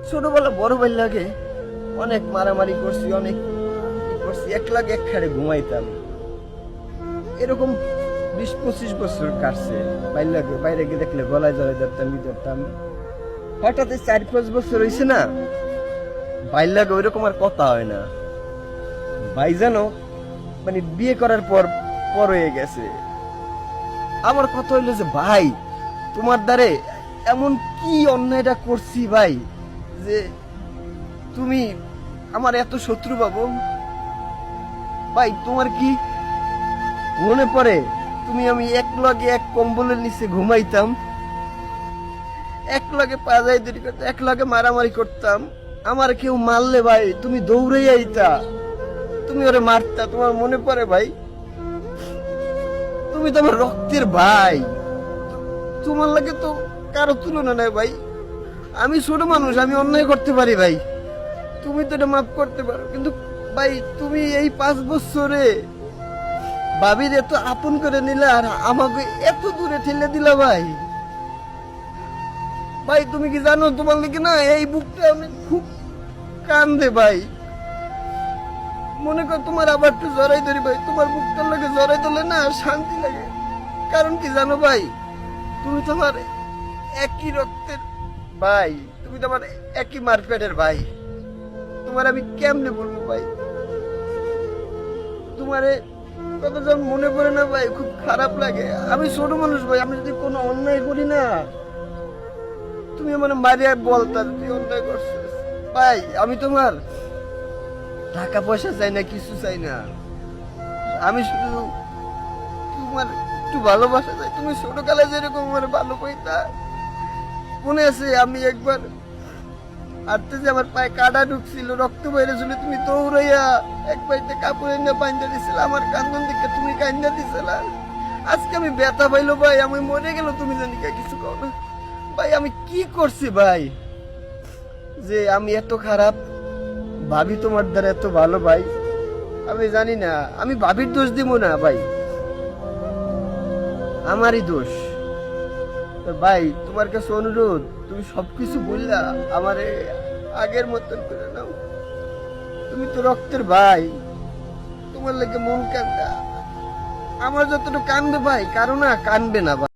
ছোটবেলা বড় ভাই লাগে অনেক মারামারি করছি, অনেক করছি, এক লাগে এক খাড়ে ঘুমাইতাম। এরকম 20-25 বছর কাটছে। বাইর লাগে বাইরে গিয়ে দেখলে গলায় জড়াই ধরতাম, ধরতাম। হঠাৎ 4-5 বছর হয়েছে না, বাইর লাগে ওইরকম আর কথা হয় না। ভাই জানো, মানে বিয়ে করার পর পর হয়ে গেছে। আমার কথা হইলো যে ভাই, তোমার দ্বারে এমন কি অন্যায়টা করছি ভাই, যে তুমি আমার এত শত্রু পাবো। ভাই তোমার কি মনে পড়ে তুমি আমি এক লগে এক কম্বলের নিচে ঘুমাইতাম, এক লগে পাজাই দড়ি করতাম, এক লগে মারামারি করতাম। আমার কেউ মারলে ভাই তুমি দৌড়ে আইতা, তুমি ওরে মারতা। তোমার মনে পড়ে ভাই? তুমি তো আমার রক্তের ভাই, তোমার লাগে তো কারো তুলনা নাই ভাই। আমি ছোট মানুষ, আমি অন্যায় করতে পারি ভাই, তুমি তো এটা মাফ করতে পারো। কিন্তু ভাই তুমি এই 5 বছরে ভাবির এত আপন করে নিলে আর আমাকে এত দূরে ঠেলে দিলা ভাই। ভাই তুমি কি জানো, তোমার লিখে না এই বুকটা আমি খুব কান্দে ভাই। মনে কর তোমার আবার একটু জড়াই ধরি ভাই, তোমার বুকটার লাগে জড়াই ধরলে না শান্তি লাগে। কারণ কি জানো ভাই, তুমি তো আমার একই রক্তের ভাই, তুমি তো আমার একই মারপেটের ভাই। তোমার আমি কেমনে বলবো ভাই, তোমারে কত যখন মনে পড়ে না ভাই খুব খারাপ লাগে। আমি ছোট মানুষ ভাই, আমি যদি কোনো অন্যায় করি না, তুমি আমার মারিয়া বলতা তুই অন্যায় করছিস। ভাই আমি তোমার টাকা পয়সা চাই না, কিছু চাই না, আমি শুধু তোমার একটু ভালোবাসা চাই। তুমি ছোটকালে যেরকম আমার ভালো পাইতা, মনে আছে আমি একবার হাঁটতে যে আমার পায়ে কাটা ঢুকছিল, রক্ত বেড়েছিল, তুমি দৌড়াইয়া এক পাইতে কাপড় এনে বান্ধা দিছিল, আমার কান্দন দিকে তুমি কান্দা দিছিল। আজকে আমি ব্যথা পাইলো ভাই, আমি মরে গেল, তুমি জানি কিছু কও না ভাই। আমি কি করছি ভাই যে আমি এত খারাপ? ভাবি তোমার দ্বারা এত ভালো ভাই, আমি জানি না। আমি ভাবির দোষ দিব না ভাই, আমারই দোষ। তো ভাই তোমার কাছে অনুরোধ, তুমি সবকিছু বললা আমারে আগের মতন করে নাও। তুমি তো রক্তের ভাই, তোমার লাগে মন কান্দা, আমার যতটুকু কানবে ভাই কারো না কানবে না ভাই।